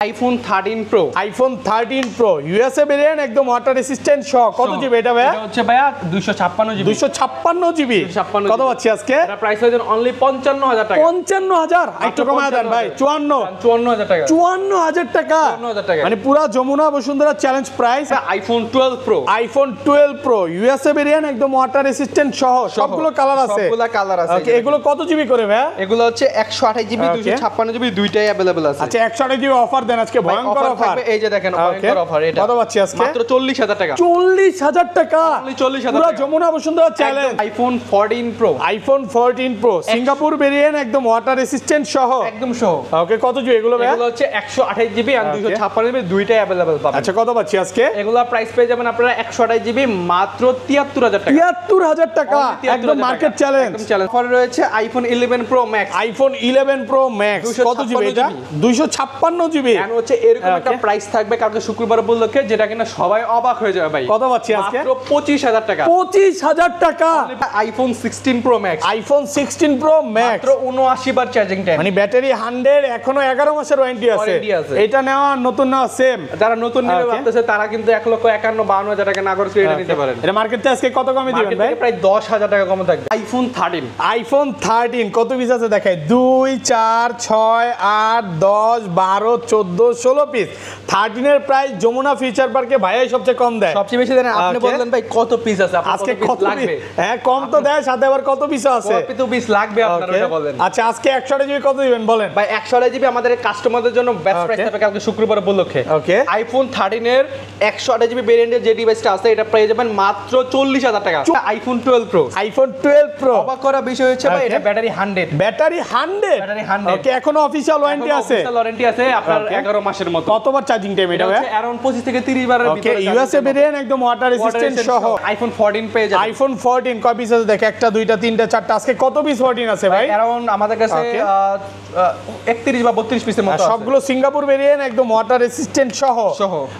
IPhone 13 pro. IPhone 13 pro USA variant, একদম water resistant সহ। কত জিবি এটা ভাইয়া? এটা হচ্ছে ভাইয়া 256 জিবি। 256 জিবি। কত পাচ্ছি আজকে? এটা প্রাইস হচ্ছে অনলি 55000 টাকা। 55000 একটু কমায় দেন ভাই। 54000 টাকা। 54000 টাকা। 54000 টাকা। মানে পুরো Jamuna Bashundhara challenge price. IPhone 12 pro. IPhone 12 pro USA variant, একদম ওয়াটার রেসিস্ট্যান্ট সহ। সবগুলো কালার আছে। সবগুলো কালার আছে। ওকে, এগুলো কত জিবি করে ভাইয়া? এগুলো হচ্ছে 128 জিবি 256 জিবি দুইটাই अवेलेबल আছে। আচ্ছা 128 জিবি অফার দেন আজকে, ভয়ঙ্কর অফার। এই যে দেখেন ভয়ঙ্কর অফার। এটা কত পাচ্ছি আজকে? মাত্র 40000 টাকা। 40000 টাকা। অনলি 40000 পুরো টাকা। Jamuna Bashundhara challenge. IPhone 14 pro. IPhone 14 pro Singapore variant, একদম ওয়াটার রেসিস্ট্যান্ট সহ। একদম সহ। ওকে, কত জিবি এগুলো ভাইয়া? এগুলো হচ্ছে 128 জিবি আর 256 জিবি দুইটাই अवेलेबल পাবেন। আচ্ছা কত পাচ্ছি আজকে? এগুলো প্রাইস পেয়ে যাবেন আপনারা 128 জিবি মাত্র 73000 টাকা। 73000 টাকা, একদম মার্কেট চ্যালেঞ্জ। একদম চ্যালেঞ্জ। পরে রয়েছে iPhone 11 pro max. IPhone 11 pro max কত জিবি এটা? 256 জিবি। এখন হচ্ছে এরকম একটা প্রাইস থাকবে কালকে শুক্রবার উপলক্ষে, যেটা কিনা সবাই অবাক হয়ে যাবে ভাই। কত পাচ্ছি আজকে? মাত্র 25000 টাকা। 25000 টাকা। IPhone 16 pro max. IPhone 16 pro max মাত্র 79 বার চার্জিং টাইম। মানে ব্যাটারি 100, এখনো 11 মাসের ওয়ারেন্টি আছে। এটা নেওয়া নতুন নেওয়া সেম। যারা নতুন নেবে ভাবতেছে তারা কিন্তু 1,51,52,000 টাকা না করে এটা নিতে পারেন। এটা মার্কেটে আজকে কত কমে দিবেন ভাই? প্রায় 10000 টাকা কমে থাকবে। আইফোন 13। আইফোন 13 কত পিস আছে দেখাই? 2 4 6 8 10 12 14 16 পিস। 13 এর প্রাইস যমুনা ফিউচার পার্কে ভাইয়াই সবচেয়ে কম দেয়। সবচেয়ে বেশি দেন আপনি। বললেন ভাই কত পিস আছে আপনার? আজকে কত লাগবে? হ্যাঁ কম তো দেয়, সাথে আবার কত পিস আছে? কত পিস লাগবে আপনার ওটা বলেন। আচ্ছা আজকে 128 জিবি কত দিবেন বলেন? ভাই 128 জিবি আমাদের কাস্টমারদের জন্য বেস্ট প্রাইস থাকবে কালকে শুক্রবার উপলক্ষে। ওকে, আইফোন 13 এর 128 জিবি ভেরিয়েন্টের যে ডিভাইসটা আছে এটা পেয়ে যাবেন মাত্র 40000 টাকা। IPhone 12 pro. আইফোন 12 প্রো অবাক করা বিষয় হচ্ছে ভাই এটা ব্যাটারি 100। ব্যাটারি 100। ওকে, এখনো অফিশিয়াল ওয়ারেন্টি আছে। অফিশিয়াল ওয়ারেন্টি আছে আপনার 11 মাসের মতো। কতবার চার্জিং টাইম এটা ভাই? अराउंड 25 থেকে 30 বারের ওকে, ভিতরে। ইউএসএ ভেরিয়েন্ট, একদম ওয়াটার রেসিস্ট্যান্ট সহ। আইফোন 14 পেয়ে যাবেন। আইফোন 14 কয় পিস আছে দেখে? 1 2 3 4 5 আজকে কত পিস 14 আছে ভাই? अराउंड আমাদের কাছে 31 বা 32 পিসের মতো আছে। সবগুলো সিঙ্গাপুর ভেরিয়েন্ট, একদম ওয়াটার রেসিস্ট্যান্ট সহ।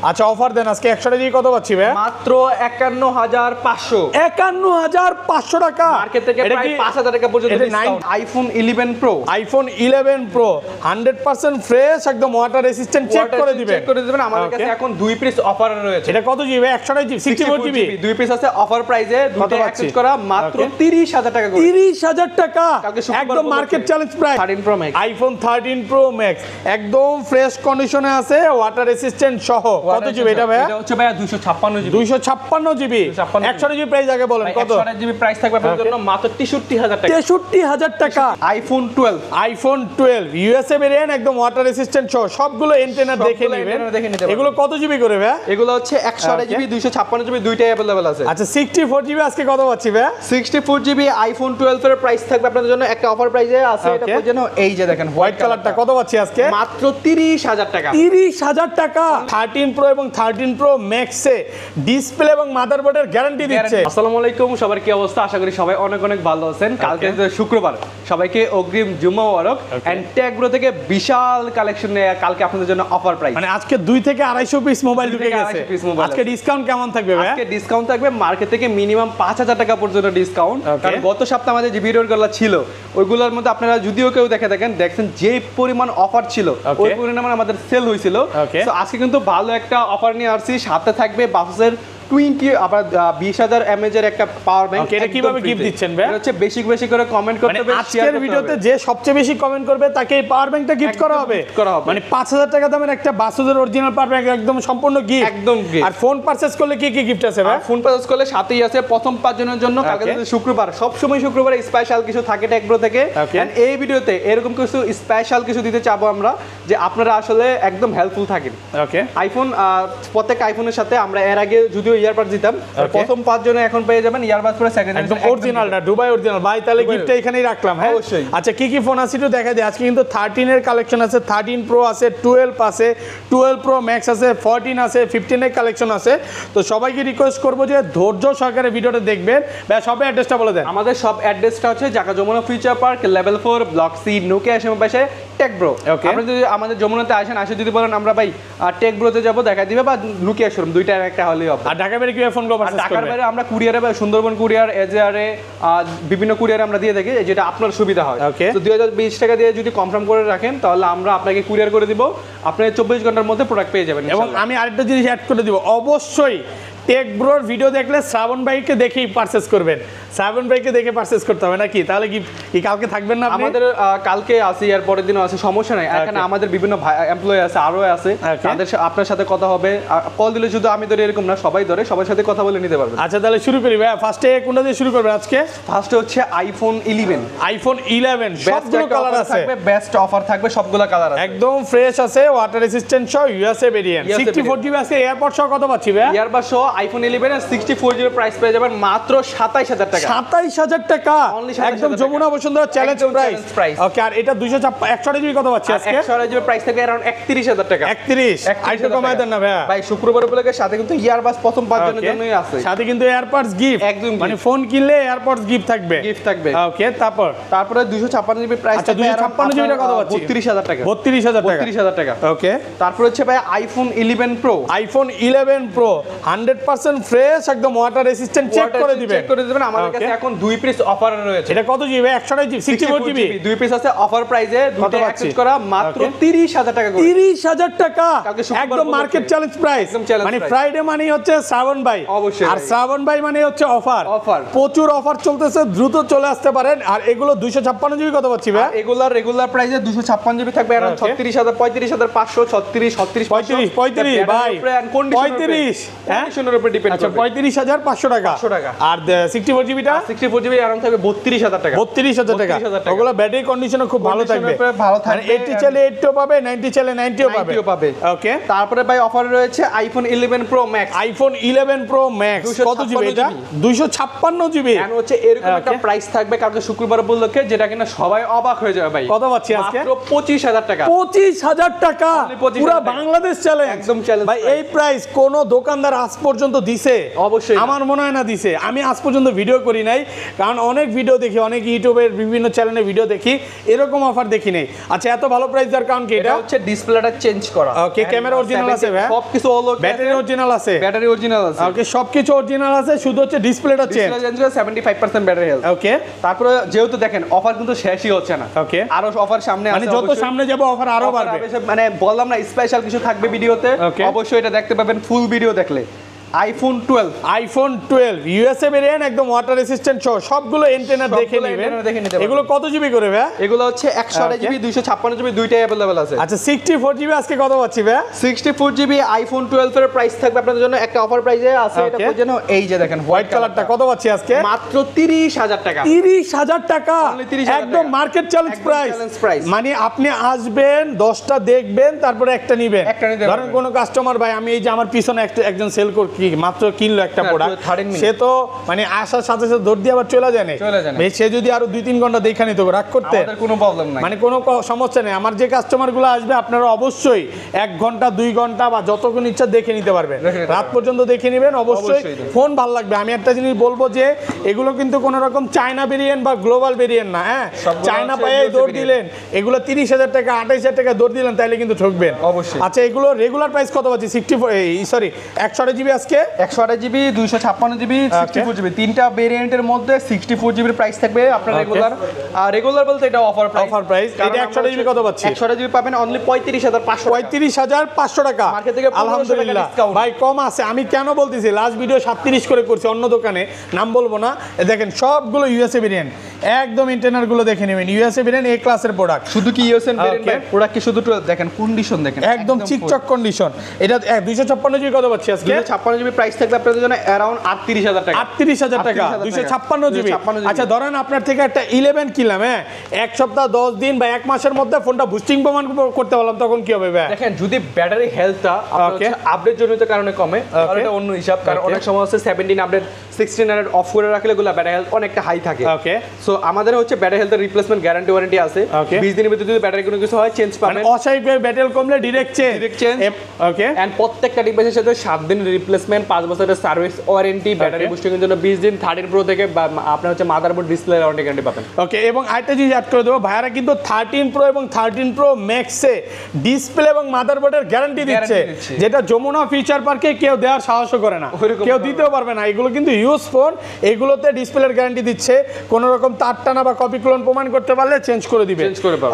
আচ্ছা অফার দেন আজকে 100 জিবি কত পাচ্ছি ভাই? মাত্র 51500। 51500 টাকা। মার্কেট থেকে প্রায় 5000 টাকা পর্যন্ত discount. IPhone 11 pro. IPhone 11 pro 100% fresh, একদম ওয়াটার রেসিস্ট্যান্ট চেক করে দিবেন। চেক করে দিবেন। আমাদের কাছে এখন 2 পিস অফার রয়েছে। এটা কত জিবি? 128 জিবি 64 জিবি 2 পিস আছে অফার প্রাইসে, দুটো এক্সচেঞ্জ করা মাত্র 30000 টাকা করে। 30000 টাকা, একদম market challenge price. 13 pro max. IPhone 13 pro max একদম ফ্রেশ কন্ডিশনে আছে, ওয়াটার রেসিস্ট্যান্ট সহ। কত জিবি এটা ভাই? এটা হচ্ছে ভাই 256 জিবি। 256 জিবি। 100 জিবি প্রাইস আগে বলেন কত? 128 জিবি প্রাইস থাকবে আপনাদের জন্য মাত্র 63000 টাকা। 63000 টাকা। আইফোন 12। আইফোন 12 ইউএসএ ভেরিয়েন্ট, একদম ওয়াটার রেসিস্ট্যান্ট সহ। সবগুলো এন্টেনা দেখে নেবেন। এগুলো কত জিবি করে ভাই? এগুলো হচ্ছে 128 জিবি 256 জিবি দুইটাই अवेलेबल আছে। আচ্ছা 64 জিবি আজকে কত পাচ্ছি ভাই? 64 জিবি আইফোন 12 এর প্রাইস থাকবে আপনাদের জন্য একটা অফার প্রাইসে আছে। এটা পর্যন্ত এই যে দেখেন হোয়াইট কালারটা কত পাচ্ছি আজকে? মাত্র 30000 টাকা। 30000 টাকা। 13 প্রো এবং 13 প্রো ম্যাক্সে ডিসপ্লে এবং মাদারবোর্ডের গ্যারান্টি দিচ্ছে। আসসালামু আলাইকুম, সবার কি অবস্থা? আশা করি সবাই অনেক অনেক ভালো আছেন। কালকে শুক্রবার, সবাইকে অগ্রিম জুম্মা মুবারক। এন্ড টেকব্রো থেকে বিশাল কালেকশন নিয়ে কালকে আপনাদের জন্য অফার প্রাইস। মানে আজকে 2 থেকে 250 পিস মোবাইল ঢুকে গেছে। আজকে ডিসকাউন্ট কেমন থাকবে ভাই? আজকে ডিসকাউন্ট থাকবে মার্কেট থেকে মিনিমাম 5000 টাকা পর্যন্ত ডিসকাউন্ট। কারণ গত সপ্তাহে আমাদের যে ভিডিওগুলো ছিল ওইগুলোর মধ্যে আপনারা যদিও কেউ দেখেন যে পরিমাণ অফার ছিল ওই পরিমাণ আমাদের সেল হয়েছিল। তো আজকে কিন্তু ভালো একটা অফার নিয়ে আসছি। সাথে থাকবে বাসের 20 আবার 20000 mAh এর একটা পাওয়ার ব্যাংক। এটা কিভাবে গিফট দিচ্ছেন ভাই? এটা হচ্ছে বেশি করে কমেন্ট করতে হবে। আজকের ভিডিওতে যে সবচেয়ে বেশি কমেন্ট করবে তাকে এই পাওয়ার ব্যাংকটা গিফট করা হবে। মানে 5000 টাকা দামের একটা বাসুদের অরিজিনাল পাওয়ার ব্যাংক, একদম সম্পূর্ণ গিফট। একদম গিফট। আর ফোন পারচেজ করলে কি কি গিফট আছে ভাই? ফোন পারচেজ করলে সাথেই আছে প্রথম 5 জনের জন্য কালকে শুক্রবার, সব সময় শুক্রবারে স্পেশাল কিছু থাকে টেকব্রো থেকে। এন্ড এই ভিডিওতে এরকম কিছু স্পেশাল কিছু দিতে চাবো আমরা, যে আপনারা আসলে একদম হেল্পফুল থাকেন। ওকে, আইফোন প্রত্যেক আইফোনের সাথে আমরা এর আগে যদিও ইয়ারবাড দিতাম, প্রথম 5 জনে এখন পেয়ে যাবেন ইয়ারবাড পুরো সেকেন্ড একদম অরিজিনালটা, দুবাই অরিজিনাল। ভাই তাহলে গিফটটা এখানেই রাখলাম। হ্যাঁ অবশ্যই। আচ্ছা কি কি ফোন আছে একটু দেখাই দিই। আজকে কিন্তু 13 এর কালেকশন আছে, 13 প্রো আছে, 12 আছে, 12 প্রো ম্যাক্স আছে, 14 আছে, 15 এর কালেকশন আছে। তো সবাইকে রিকোয়েস্ট করব যে ধৈর্য সহকারে ভিডিওটা দেখবেন। ভাই সবাই অ্যাড্রেসটা বলে দেন। আমাদের সব অ্যাড্রেসটা হচ্ছে Dhaka Jamuna future park level 4 block C Nokia SM পাশে টেক ব্রো। Okay. আপনি যদি আমাদের যমুনাতে আসেন, আসে যদি বলেন আমরা ভাই টেক ব্রোতে যাবো, দেখা দিবে, বা নোকিয়া শোরুম, দুইটার একটা হলেই হবে। আর ঢাকা বাইরে কিভাবে ফোন কল আর পারচেজ ঢাকার করবে? বাইরে আমরা কুরিয়ারে বা সুন্দরবন কুরিয়ার, এজআরে, বিভিন্ন কুরিয়ারে আমরা দিয়ে থাকি, যেটা আপনার সুবিধা হয়। Okay. তো 2020 টাকা দিয়ে যদি কনফার্ম করে রাখেন, তাহলে আমরা আপনাকে কুরিয়ার করে দিব, আপনি 24 ঘন্টার মধ্যে প্রোডাক্ট পেয়ে যাবেন। এবং আমি আরেকটা জিনিস অ্যাড করে দিব, অবশ্যই টেক ব্রোর ভিডিও দেখলে শ্রাবণ ভাইকে দেখেই পারচেজ করবেন। শ্রাবণ ভাইকে দেখে পারচেজ করতে হবে নাকি? তাহলে কি কালকে থাকবেন না আপনি? আমাদের কালকে আছে, আর পরের দিনও আছে, সমস্যা নাই। এখানে আমাদের বিভিন্ন এমপ্লয়ি আছে, আরো আছে, তাদের আপনার সাথে কথা হবে। কল দিলে শুধু আমি ধরে এরকম না, সবাই ধরে, সবার সাথে কথা বলে নিতে পারবেন। আচ্ছা তাহলে শুরু করি ভাই। ফার্স্টে কোনটা দিয়ে শুরু করবেন আজকে? ফার্স্টে হচ্ছে আইফোন 11। আইফোন 11 সবগুলো কালার আছে, বেস্ট অফার থাকবে, সবগুলো কালার আছে, একদম ফ্রেশ আছে, ওয়াটার রেসিস্ট্যান্ট সহ, ইউএসএ ভেরিয়েন্ট, 64 জিবি আছে, এয়ারপড সহ কত পাচ্ছি ভাই? ইয়ারবাড সহ আইফোন 11 এর 64 জিবি প্রাইস পেয়ে যাবেন মাত্র 27000 টাকা। 27000 টাকা, Only 27,000 একদম যমুনা বসুন্ধরা চ্যালেঞ্জ একদম প্রাইস। challenge price। ওকে, আর এটা 128 জিবি কত পাচ্ছি আজকে? 128 জিবি প্রাইস থেকে अराउंड 31000 টাকা। 31 আইটো কমায় দেন না ভাই। ভাই শুক্রবার উপলক্ষে সাথে কিন্তু ইয়ারবাড প্রথম 5 জনের জন্যই আছে, সাথে কিন্তু এয়ারপডস গিফট, একদম মানে ফোন কিনলে এয়ারপডস গিফট থাকবে, গিফট থাকবে। ওকে, তারপরে 256 জিবি প্রাইস। আচ্ছা, 256 জিবি কত পাচ্ছি? 32000 টাকা। 32000 টাকা। ওকে, তারপর হচ্ছে ভাই iPhone 11 pro. IPhone 11 pro 100% fresh, একদম ওয়াটার রেসিস্ট্যান্ট, চেক করে দিবেন। চেক করে দিবেন। আমাদের কাছে এখন 2 পিস অফার রয়েছে। এটা কত জিবি? 128 জিবি, 64 জিবি, 2 পিস আছে অফার প্রাইসে, দুটো পাচ্ছি? এক্সচেঞ্জ করা মাত্র 30000 টাকা করে। 30000 টাকা, কালকে শুক্রবার একদম উপলক্ষে। Market challenge price. একদম challenge মানে price। ফ্রাইডে মানে হচ্ছে শ্রাবণ ভাই, অবশ্যই আর ভাই। শ্রাবণ ভাই মানে হচ্ছে অফার। Offer। প্রচুর অফার চলতেছে, দ্রুত চলে আসতে পারেন। আর এগুলো 256 জিবি কত পাচ্ছি ভাই? রেগুলার প্রাইসে 256 জিবি থাকবে, अराउंड 36000, 35500, 36 35 ভাই, 35, হ্যাঁ, কন্ডিশনের উপর ডিপেন্ড আচ্ছা, করবে। 35500 টাকা। 500 টাকা। আর 64 জিবিটা 64 জিবি अराउंड থাকবে 32000 টাকা। 32000 টাকা। 32,000 টাকা। ওগুলো ব্যাটারি কন্ডিশনও খুব ভালো Condition থাকবে, উপরে ভালো থাকবে। মানে 80 চাইলে 80ও পাবে, 90 চাইলে 90ও 90 ও পাবে। ওকে, তারপরে ভাই অফারে রয়েছে iPhone 11 pro max. IPhone 11 pro max কত জিবি এটা? 256 জিবি। কেন হচ্ছে এরকম একটা প্রাইস থাকবে কালকে শুক্রবার উপলক্ষে, যেটা কিনা সবাই অবাক হয়ে যাবে ভাই। কত পাচ্ছি আজকে? মাত্র 25000 টাকা। 25000 টাকা, Only 25,000 পুরো টাকা। বাংলাদেশ চ্যালেঞ্জ, একদম challenge ভাই। price। এই প্রাইস কোন দোকানদার আজ পর্যন্ত দিছে? অবশ্যই না। আমার মনে হয় না দিছে। আমি আজ পর্যন্ত ভিডিও করি নাই, কারণ অনেক ভিডিও দেখি, অনেক ইউটিউবের বিভিন্ন চ্যানেলে ভিডিও দেখি, এরকম অফার দেখি নাই। আচ্ছা, এত ভালো প্রাইস দেওয়ার কারণ কি? এটা এটা হচ্ছে ডিসপ্লেটা চেঞ্জ করা। ওকে, ক্যামেরা অরিজিনাল আছে ভাই, সবকিছু অল ওকে, ব্যাটারি অরিজিনাল আছে, ব্যাটারি অরিজিনাল আছে। ওকে, সবকিছু অরিজিনাল আছে, শুধু হচ্ছে ডিসপ্লেটা চেঞ্জ। ডিসপ্লে চেঞ্জ করে 75% ব্যাটারি হেলথ। ওকে, তারপরে যেহেতু দেখেন অফার কিন্তু শেষই হচ্ছে না, ওকে, আরো অফার সামনে আছে। মানে যত অবশ্যই। সামনে যাব অফার আরো Offer বাড়বে। হবে, মানে বললাম না স্পেশাল কিছু থাকবে ভিডিওতে, Okay. অবশ্যই এটা দেখতে পাবেন ফুল ভিডিও দেখলে। আইফোন 12, আইফোন 12 ইউএসএ ভেরিয়েন্ট, একদম ওয়াটার রেসিস্ট্যান্ট সহ, সবগুলো এন্টেনা দেখে সবগুলো নেবেন। antenna দেখে নিতে পারবেন। এগুলো কত জিবি করে ভাই? এগুলো হচ্ছে 128 জিবি, 256 জিবি, দুইটাই अवेलेबल আছে। আচ্ছা, 64 জিবি আজকে কত পাচ্ছি ভাই? 64 জিবি আইফোন 12 এর প্রাইস থাকবে আপনাদের জন্য একটা অফার প্রাইসে আছে। এটা Okay. যেন এই যে দেখেন হোয়াইট কালারটা কত পাচ্ছি আজকে? মাত্র 30000 টাকা। 30000 টাকা, Only 30,000 একদম টাকা। মার্কেট চ্যালেঞ্জ একদম প্রাইস। challenge price। মানে আপনি আসবেন, 10টা দেখবেন, তারপরে একটা নিবেন। একটা নিতে ধরেন পারবেন। কোনো কাস্টমার, ভাই আমি এই যে আমার পিছনে একজন সেল কি মাত্র কিনলো একটা হ্যাঁ, প্রোডাক্ট, 13 minute। সে তো মানে আসার সাথে সাথে দৌড় দিয়ে আবার চলে যায় না। চলে যায় না। ভাই, সে যদি আরো 2-3 ঘন্টা দেখা নিত, রাগ করতে আমাদের কোনো প্রবলেম নাই। মানে কোনো সমস্যা নেই। আমার যে কাস্টমারগুলো আসবে, আপনারা অবশ্যই 1 ঘন্টা 2 ঘন্টা বা যতক্ষণ ইচ্ছা দেখে নিতে পারবেন, দেখে নিতে রাত পর্যন্ত দেখে নেবেন। অবশ্যই অবশ্যই। ফোন ভালো লাগবে। আমি একটা জিনিস বলবো যে এগুলো কিন্তু কোনো রকম চায়না ভেরিয়েন্ট বা গ্লোবাল ভেরিয়েন্ট না, হ্যাঁ, সবগুলো চায়না হচ্ছে পায়ে USA দৌড় variant। দিলেন, এগুলো 30000 টাকা 28000 টাকা দৌড় দিলেন, তাইলে কিন্তু ঠকবেন অবশ্যই। আচ্ছা, এগুলো রেগুলার প্রাইস কত পাচ্ছি? 128 জিবি আজকে, 128 জিবি, 256 জিবি, 64 জিবি, তিনটা ভেরিয়েন্টের মধ্যে 64 জিবির প্রাইস থাকবে আপনার Okay. রেগুলার। আর রেগুলার বলতে এটা অফার প্রাইস। Offer price। এটা 128 জিবি কত পাচ্ছি? 128 জিবি পাবেন অনলি 35500 টাকা। 35500 টাকা। Market থেকে 1500 টাকা আলহামদুলিল্লাহ discount। ভাই, কম আছে। আমি কেন বলতেছি, লাস্ট ভিডিও 37 করে করছি অন্য দোকানে, নাম বলবো না। দেখেন সবগুলো ইউএসএ ভেরিয়েন্ট, একদম ইন্টারনাল গুলো দেখে নেবেন। ইউএসএ ভেরিয়েন্ট এ ক্লাসের প্রোডাক্ট, শুধু কি ইউএসএন ভেরিয়েন্ট Okay. ভাই, প্রোডাক্ট কি শুধু 12 দেখেন কন্ডিশন দেখেন একদম চিকচক কন্ডিশন। এটা 256 জিবি কত পাচ্ছি আজকে? 256 জিবি প্রাইস থাকবে আপনাদের জন্য अराउंड 38000 টাকা। 38000 টাকা, 38,000 256 জিবি। 256 জিবি। আচ্ছা, ধরেন আপনার থেকে একটা 11 কিনলাম, হ্যাঁ, 1 সপ্তাহ 10 দিন বা 1 মাসের মধ্যে ফোনটা বুস্টিং প্রমাণ করতে পারলাম, তখন কি হবে ভাই? দেখেন যদি ব্যাটারি হেলথটা Okay. আপডেট জনিত কারণে কমে, তাহলে এটা অন্য হিসাব। কারণ Okay. অনেক সময় হচ্ছে 17 আপডেট 16 আপডেট অফ করে রাখলে গুলা ব্যাটারি হেলথ অনেকটা হাই থাকে। ওকে, সো আমাদের হচ্ছে ব্যাটারি হেলথের রিপ্লেসমেন্ট গ্যারান্টি ওয়ারেন্টি আছে। 20 দিনের ভিতরে যদি ব্যাটারি কোনো কিছু হয় চেঞ্জ পাবেন, অস্বাভাবিক ব্যাটারি কমলে ডিরেক্ট চেঞ্জ। ওকে, এন্ড প্রত্যেকটা ডিভাইসের সাথে 7 দিনের রিপ্লেসমেন্ট, 5 বছরের সার্ভিস ওয়ারেন্টি, ব্যাটারি বুস্টিং এর জন্য 20 দিন, 13 প্রো থেকে আপনার হচ্ছে মাদারবোর্ড ডিসপ্লে ওয়ারেন্টি গ্যারান্টি পাবেন। ওকে, এবং আরেকটা জিনিস অ্যাড করে দেবো, ভাইয়ারা কিন্তু 13 প্রো এবং 13 প্রো ম্যাক্সে ডিসপ্লে এবং মাদারবোর্ডের গ্যারান্টি দিচ্ছে, যেটা যমুনা ফিচার পার্কে কেউ দেওয়ার সাহসও করে না, কেউ দিতেও পারবে না। এগুলো কিন্তু ইউজ ফোন, এগুলোতে ডিসপ্লের গ্যারান্টি দিচ্ছে, কোনো রকম তার টানা বা কপি ক্লোন প্রমাণ করতে পারলে চেঞ্জ করে দিবে।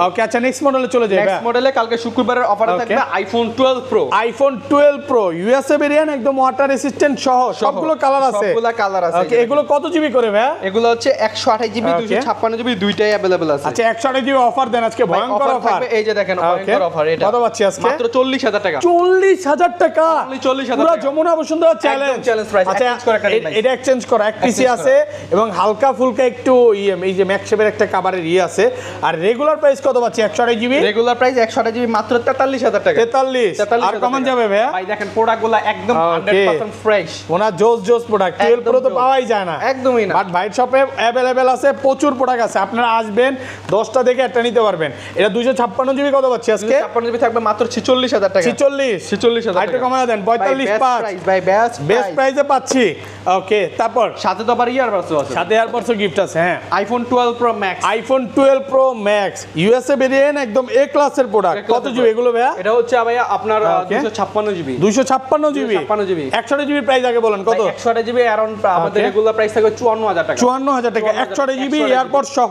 ওকে, আচ্ছা নেক্সট মডেলে চলে যাই। নেক্সট মডেলে কালকে শুক্রবারের অফারে থাকবে iPhone 12 pro. IPhone 12 pro USA variant, একদম ওয়াটার রেসিস্ট্যান্ট সহ সবগুলো কালার আছে। সবগুলো কালার আছে। ওকে, এগুলো কত জিবি করে ভাই? এগুলো হচ্ছে 128 জিবি, 256 জিবি, দুইটাই अवेलेबल আছে। আচ্ছা, 128 জিবি অফার দেন আজকে, ভয়ঙ্কর অফার। এই যে দেখেন ভয়ঙ্কর অফার, এটা কত পাচ্ছি আজকে? মাত্র 40000 টাকা। 40000 টাকা, 40000 পুরো টাকা, যমুনা বসুন্ধরা চ্যালেঞ্জ প্রাইস। আচ্ছা, এটা এক্সচেঞ্জ করা, এক পিসি আছে এবং হালকা ফুলকা একটু এই যে ম্যাক্সেভের একটা কভারের আছে। আর রেগুলার প্রাইস কত পাচ্ছি? 128 জিবি রেগুলার প্রাইস 128 জিবি মাত্র 43000 টাকা। 43 আর কমন যাবে ভাই? ভাই দেখেন প্রোডাক্টগুলো একদম 100% ফ্রেশ, ওনা জোস প্রোডাক্ট। 12 প্রো তো পাওয়াই যায় না, একদমই না। বাট ভাইট শপে अवेलेबल আছে, প্রচুর প্রোডাক্ট আছে, আপনারা আসবেন 10টা দেখে একটা নিতে পারবেন। এটা 256 জিবি কত পাচ্ছি আজকে? 256 জিবি থাকবে মাত্র 46000 টাকা। 46000 টাকা। আইটা কমায় দেন 45.5 ভাই বেস্ট প্রাইসে পাচ্ছি। ওকে, তারপর সাথে তো আবার ইয়ারবাডস আছে, সাথে এয়ারপডস গিফট আছে। হ্যাঁ, iPhone 12 pro max. IPhone 12 pro max USA variant, একদম এ ক্লাসের প্রোডাক্ট। কত জিবি এগুলো ভাইয়া? এটা হচ্ছে ভাইয়া আপনার 256 জিবি। 256 জিবি, 128 জিবি প্রাইস আগে বলেন কত? 128 জিবি अराउंड আমাদের রেগুলার প্রাইস থাকবে 54000 টাকা। 54000 টাকা, 128 জিবি এয়ারপড সহ।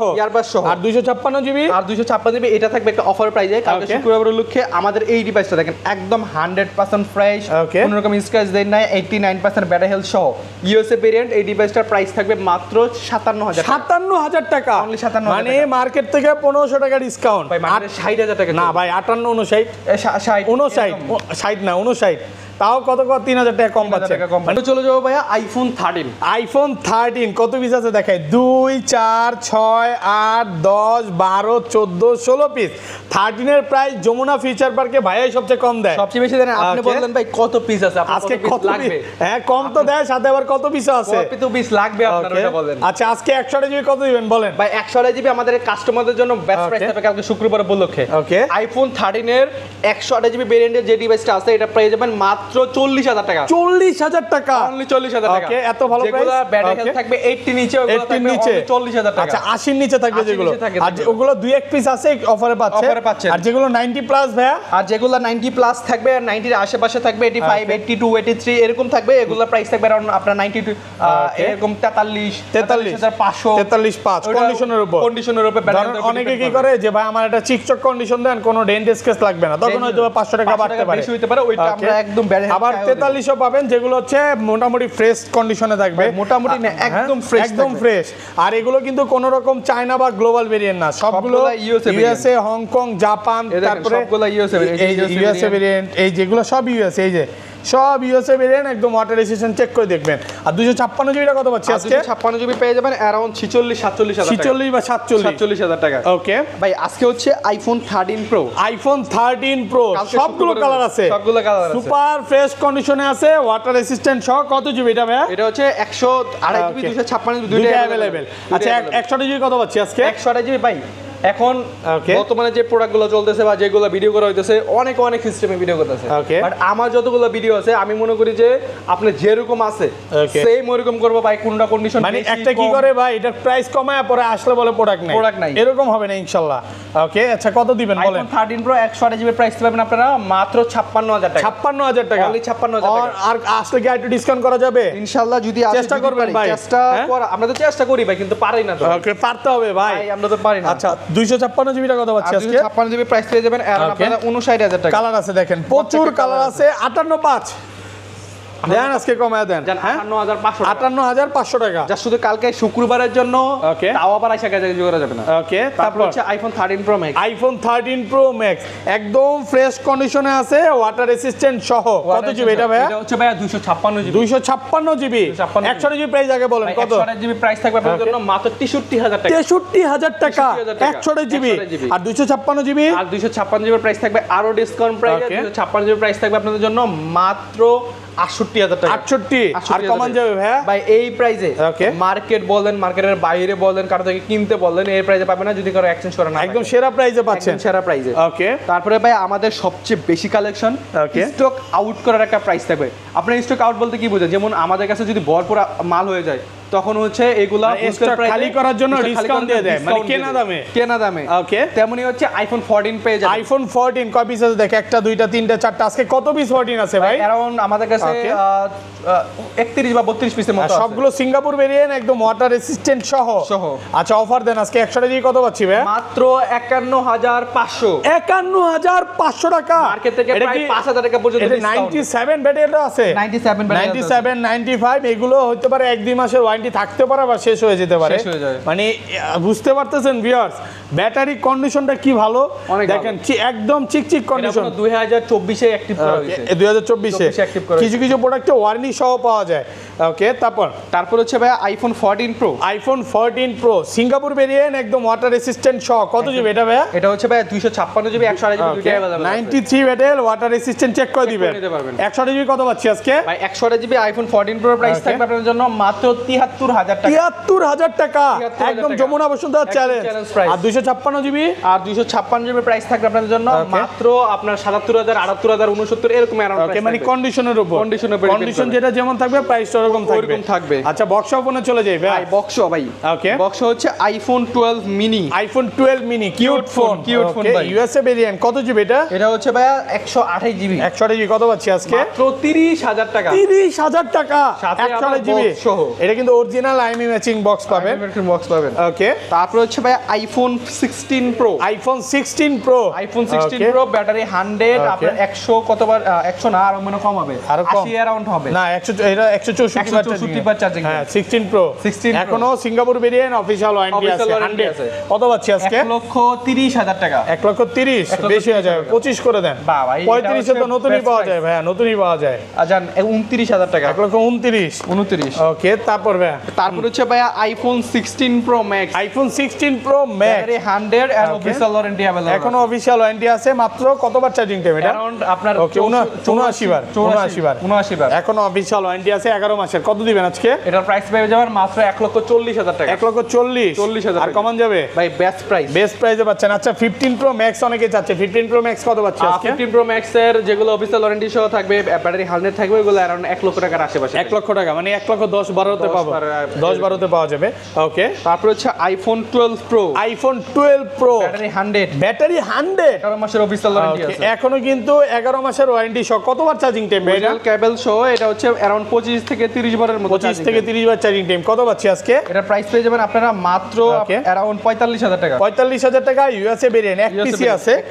আর 256 জিবি, আর 256 জিবি এটা থাকবে একটা অফার প্রাইসে। কালকে শুক্রবার উপলক্ষে আমাদের এই ডিভাইসটা দেখেন একদম 100% ফ্রেশ, কোনো রকম স্ক্র্যাচ দেন নাই, 89% ব্যাটারি হেলথ সহ ইউএসএ ভেরিয়েন্ট। এই ডিভাইসটার প্রাইস থাকবে মাত্র 57000 টাকা। 57000 টাকা, অনলি 57000 মানে মার্কেট থেকে 1500 টাকা ডিসকাউন্ট। ভাই মানে 60000 টাকা না ভাই, 58 60 না 59, তাও কত 3000 টাকা কম পাচ্ছে। মানে চলে যাবো ভাইয়া আইফোন 13। আইফোন 13 কত পিস আছে দেখাই? 2 4 6 8 10 12 14 16 পিস। 13 এর প্রাইস যমুনা ফিচার পার্কে ভাইয়াই সবচেয়ে কম দেয়, সবচেয়ে বেশি দেন। আপনি বললেন ভাই কত পিস আছে, আজকে কত লাগবে? হ্যাঁ, কম তো দেয়, সাথে আবার কত পিস আছে? কত পিস লাগবে আপনারা এটা বলেন। আচ্ছা, আজকে 128 জিবি কত দিবেন বলেন? ভাই 128 জিবি আমাদের কাস্টমারদের জন্য বেস্ট প্রাইস থাকবে কালকে শুক্রবার উপলক্ষে। ওকে, আইফোন 13 এর 128 জিবি ভেরিয়েন্টের যে ডিভাইসটা আছে এটা প্রাইস যাবেন মাত্র 40000 টাকা। 40000 টাকা, অনলি 40000 টাকা। ওকে, এত ভালো প্রাইস। যেগুলো ব্যাটারি হেলথ থাকবে 80 নিচে, ওগুলো থাকবে অনলি 40000 টাকা। আচ্ছা, 80 নিচে থাকবে যেগুলো, আর ওগুলো 2-1 পিস আছে অফারে পাচ্ছেন। আর যেগুলো 90 প্লাস ভাইয়া, আর যেগুলো 90 প্লাস থাকবে আর 90 এর আশেপাশে থাকবে 85 82 83 এরকম থাকবে। এগুলো প্রাইস থাকবে अराउंड আপনার 92 এরকম 43500 435 কন্ডিশনের উপর। অনেকে কি করে যে ভাই আমার একটা চিকচক কন্ডিশন দেন, কোনো ডেন্ট স্কেচ লাগবে না, তখন হয়তো 500 টাকা বাড়তে পারে, বেশি হতে পারে। ওইটা আমরা একদম ব্যাটারি আবার 4300 পাবেন, যেগুলো হচ্ছে মোটামুটি ফ্রেশ কন্ডিশনে থাকবে। মোটামুটি না, একদম ফ্রেশ, একদম ফ্রেশ। আর এগুলো কিন্তু কোনো রকম চায়না বা গ্লোবাল ভেরিয়েন্ট না, সবগুলো ইউএসএ, হংকং, জাপান, তারপরে সবগুলো ইউএসএ ভেরিয়েন্ট। এই যেগুলো সব ইউএসএ, এই যে সব ইউএসএ ভেরিয়েন্ট, একদম ওয়াটার রেজিস্ট্যান্ট, চেক করে দেখবেন। আর 256 জিবিটা কত পাচ্ছি আজকে? 256 জিবি পেয়ে যাবেন अराउंड 46 বা 47000 টাকা। ওকে ভাই আজকে হচ্ছে আইফোন 13 প্রো। আইফোন 13 প্রো সবগুলো কালার আছে, সুপার ফ্রেশ কন্ডিশনে আছে, ওয়াটার রেজিস্ট্যান্ট সহ। কত জিবি এটা ভাই? এটা হচ্ছে 128 জিবি 256 জিবি দুইটা अवेलेबल। আচ্ছা, 128 জিবি কত পাচ্ছি আজকে? 128 জিবি ভাই এখন বর্তমানে যে প্রোডাক্টগুলো চলতেছে বা যেগুলো ভিডিও করা হইতেছে অনেক সিস্টেমে ভিডিও করতেছে, বাট আমার যতগুলো ভিডিও আছে আমি মনে করি যে আপনি যেরকম আছে সেম ওরকম করব ভাই। কোনটা কন্ডিশন মানে একটা কি করে ভাই, এটার প্রাইস কমায় পরে আসলে বলে প্রোডাক্ট নাই, এরকম হবে না ইনশাআল্লাহ। ওকে, আচ্ছা কত দিবেন বলেন? আইফোন 13 প্রো 128 জিবি প্রাইস পাবেন আপনারা মাত্র 56000 টাকা। 56000 টাকা, অনলি 56000 টাকা। আর আসলে কি একটু ডিসকাউন্ট করা যাবে ইনশাআল্লাহ? যদি চেষ্টা করবেন ভাই, চেষ্টা করা, আমরা তো চেষ্টা করি ভাই, কিন্তু পারি না তো। ওকে, পারতে হবে ভাই, আমরা তো পারি না। আচ্ছা, 256 জিবি কত পাচ্ছি আজকে? 256 জিবি প্রাইস পেয়ে যাবেন আর আপনারা 59000 টাকা। কালার আছে দেখেন, প্রচুর কালার আছে। 585 দেন, আজকে কমায় দেন। 58500 টাকা যা শুধু কালকে শুক্রবারের জন্য। তাও আবার আইসা কাজ করা যাবে না। ওকে, তারপর হচ্ছে iPhone 13 pro max. IPhone 13 pro max একদম ফ্রেশ কন্ডিশনে আছে, ওয়াটার রেসিস্ট্যান্ট সহ। কত জিবি এটা ভাই? এটা হচ্ছে ভাই 256 জিবি। 256 জিবি। 128 জিবি প্রাইস আগে বলেন কত? 128 জিবি প্রাইস থাকবে আপনাদের জন্য মাত্র 63000 টাকা। 63000 টাকা 128 জিবি। আর 256 জিবি? আর 256 জিবি প্রাইস থাকবে আরো ডিসকাউন্ট প্রাইসে। 256 জিবি প্রাইস থাকবে আপনাদের জন্য মাত্র 68,000 টাকা। 68 আর কমান যাবে ভাই? ভাই এই প্রাইসে মার্কেট বলেন, মার্কেটের বাইরে বলেন, কারো থেকে কিনতে বলেন, এই প্রাইসে পাবেন না যদি কারো এক্সচেঞ্জ করে না। একদম সেরা প্রাইসে পাচ্ছেন, সেরা প্রাইসে। ওকে। তারপরে ভাই আমাদের সবচেয়ে বেশি কালেকশন, স্টক আউট করার একটা প্রাইস থাকবে। আপনার স্টক আউট বলতে কি বোঝায়? যেমন আমাদের কাছে যদি ভরপুর মাল হয়ে যায় তখন হচ্ছে এগুলা স্টক খালি করার জন্য ডিসকাউন্ট দিয়ে দেয়, মানে কেনা দামে। ওকে। তেমনি হচ্ছে আইফোন 14 পেয়ে যাবেন। আইফোন 14 কয় পিস আছে দেখ? একটা, দুইটা, তিনটা, চারটা, আজকে কত পিস 14 আছে ভাই? अराउंड আমাদের কাছে 31 বা 32 পিসের মতো আছে। সবগুলো সিঙ্গাপুর ভেরিয়েন্ট, একদম ওয়াটার রেসিস্ট্যান্ট সহ। আচ্ছা, অফার দেন আজকে 100 টাকা দিয়ে কত পাচ্ছি ভাই? মাত্র 51500। 51500 টাকা। মার্কেট থেকে প্রায় 5000 টাকা পর্যন্ত ডিসকাউন্ট। 97 ব্যাটারি আছে, 97 97 95 এগুলো হতে পারে 1-2 মাসের ওয়ারেন্টি থাকতে পারে বা শেষ হয়ে যেতে পারে। মানে বুঝতে পারতেছেন ভিউয়ার্স, ব্যাটারি কন্ডিশনটা কি ভালো দেখেন, একদম চিকচিক কন্ডিশন। 2024 এ অ্যাক্টিভ করা হয়েছে, 2024 এ কিছু কিছু প্রোডাক্টে ওয়ারেন্টি সহ পাওয়া যায়। ওকে। তারপর হচ্ছে ভাই iPhone 14 pro. IPhone 14 pro Singapore variant, একদম ওয়াটার রেসিস্ট্যান্ট সহ। কত জিবি এটা ভাই? এটা হচ্ছে ভাই 256 জিবি 128 জিবি দুইটাই available. 93 battery, water resistant check করে দিবেন। 128 জিবি কত পাচ্ছি আজকে ভাই? 128 জিবি আইফোন 14 প্রো প্রাইস থাকবে আপনাদের জন্য মাত্র 73000 টাকা। 73000 টাকা, একদম যমুনা বসুন্ধরা চ্যালেঞ্জ। আর 256 জিবি, আর 256 জিবি প্রাইস থাকবে আপনাদের জন্য মাত্র আপনার 77000 78000 69 এরকম অ্যারাউন্ড প্রাইস। ওকে, মানে কন্ডিশনের উপর, কন্ডিশন যেটা যেমন থাকবে প্রাইস ওরকম থাকবে। আচ্ছা, বক্স ফোনে চলে যাই ভাই। বক্স ভাই, ওকে। বক্স হচ্ছে iPhone 12 mini. IPhone 12 mini cute phone ভাই, ইউএসএ ভেরিয়েন্ট। কত জিবি এটা? এটা হচ্ছে ভাই 128 জিবি। 128 জিবি কত পাচ্ছি আজকে? মাত্র 30000 টাকা। 30000 টাকা 128 জিবি সহ। এটা কিন্তু অরিজিনাল আইএমআই ম্যাচিং বক্স পাবেন, বক্স পাবেন। ওকে। তারপর হচ্ছে ভাই iPhone 16 pro. IPhone 16 pro, iPhone 16 pro battery 100 আপনার 100 কতবার 100 না আরো মনে কম হবে, 80 অ্যারাউন্ড হবে না। 100 এটা 164 বার চার্জিং। হ্যাঁ, 16 প্রো এখনো সিঙ্গাপুর ভেরিয়েন্ট, অফিশিয়াল ওয়ারেন্টি আছে 100। কত পাচ্ছি আজকে? 1,30,000 টাকা। 1,30,000 বেশি হয়ে যাবে, 25 করে দেন। বাহ ভাই, 35 এ তো নতুনই পাওয়া যায় ভাই, নতুনই পাওয়া যায়। আজান 29000 টাকা। 1,29,29। ওকে। তারপর হচ্ছে ভাই iPhone 16 pro max. IPhone 16 pro max 100 and official warranty available. এখনো অফিশিয়াল ওয়ারেন্টি আছে। মাত্র কতবার চার্জিং টাইম এটা? अराउंड আপনার ওকে 79 বার। 79 বার এখনো অফিশিয়াল ওয়ারেন্টি আছে 11 মাসের। কত দিবেন আজকে? এটার প্রাইস পেয়ে যাবেন মাত্র 1,40,000 টাকা। 1,40,000 আর কমান যাবে ভাই, বেস্ট প্রাইসে পাচ্ছেন। আচ্ছা, 15 প্রো ম্যাক্স অনেকে চাচ্ছে। 15 প্রো ম্যাক্স কত পাচ্ছে আজকে? 15 প্রো ম্যাক্স এর যেগুলো অফিশিয়াল ওয়ারেন্টি সহ থাকবে, ব্যাটারি 100 থাকবে, ওগুলো अराउंड 1 লক্ষ টাকার আশেপাশে। 1 লক্ষ টাকা, মানে 1,10,12 তে পাবো, 10-12 তে পাওয়া যাবে। ওকে। তারপর হচ্ছে iPhone 12 pro. IPhone 12 pro battery 100 11 মাসের অফিশিয়াল ওয়ারেন্টি আছে। এখনো কিন্তু 11 মাসের ওয়ারেন্টি সহ। কতবার চার্জিং টাইম এটা? কেবল সহ এটা হচ্ছে अराउंड 25 থেকে 30 বারের মতো। 25 থেকে 30 বার চার্জিং টাইম। কত পাচ্ছি আজকে? এটা প্রাইস পেয়ে যাবেন আপনারা মাত্র अराउंड 45000 টাকা। 45000 টাকা ইউএসএ ভেরিয়েন্ট, এক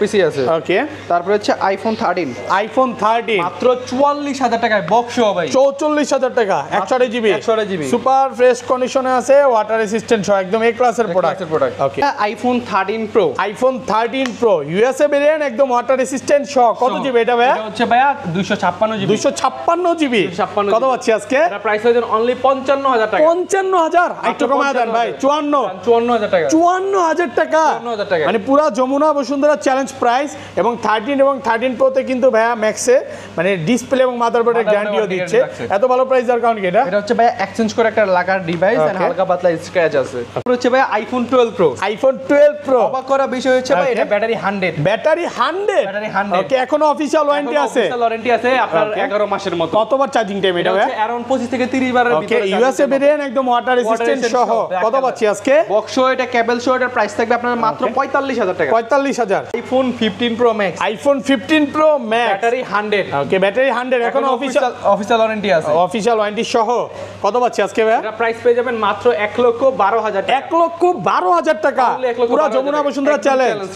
পিসি আছে। ওকে। তারপর হচ্ছে আইফোন 13। আইফোন 13 মাত্র 44000 টাকায় বক্স সহ ভাই। 44000 টাকা 128 জিবি সুপার ফ্রেশ কন্ডিশনে আছে, ওয়াটার রেসিস্ট্যান্ট সহ, একদম এ ক্লাসের product. Okay. IPhone 13 pro. IPhone 13 pro USA variant, একদম ওয়াটার রেসিস্ট্যান্ট সহ। কত জিবি এটা ভাই? এটা হচ্ছে ভাই 256 জিবি। 256 জিবি কত পাচ্ছি আজকে? এটা প্রাইস হচ্ছে অনলি 55000 টাকা। 55000 একটু কমায় দেন ভাই। 54000 টাকা। 54000 টাকা, মানে পুরো যমুনা বসুন্ধরা চ্যালেঞ্জ প্রাইস। এবং 13 এবং 13 প্রোতে কিন্তু ভাইয়া ম্যাক্সে মানে ডিসপ্লে এবং মাদারবোর্ডের গ্যারান্টিও দিচ্ছে। এত ভালো প্রাইস দেওয়ার কারণ কি? এটা হচ্ছে ভাই এক্সচেঞ্জ করে একটা লাগার ডিভাইস এন্ড হালকা পাতলা স্ক্র্যাচ আছে। তারপর হচ্ছে ভাই আইফোন 12 প্রো। আইফোন 12 প্রো অবাক করা বিষয় হচ্ছে ভাই এটা ব্যাটারি 100। ব্যাটারি 100। ওকে। এখনো অফিশিয়াল ওয়ারেন্টি আছে। অফিশিয়াল ওয়ারেন্টি আছে আপনার 11 মাসের মতো। কতবার চার্জিং টাইম এটা ভাই? अराउंड 25 থেকে 30 বারের ভিতরে। ওকে। ইউএসএ ভেরিয়েন্ট, একদম ওয়াটার রেসিস্ট্যান্ট সহ। কত পাচ্ছি আজকে? বক্স এটা কেবল শো, এটার প্রাইস থাকবে আপনার মাত্র 45000 টাকা। 45000। IPhone 15 pro max. IPhone 15 pro max battery 100। ওকে। ব্যাটারি 100 এখনো অফিশিয়াল ওয়ারেন্টি আছে। অফিশিয়াল ওয়ারেন্টি সহ। কত পাচ্ছি আজকে ভাই? এটা প্রাইস পেয়ে যাবেন মাত্র 1,12,000 টাকা। 1,12,000 টাকা পুরো যমুনা বসুন্ধরা চ্যালেঞ্জ।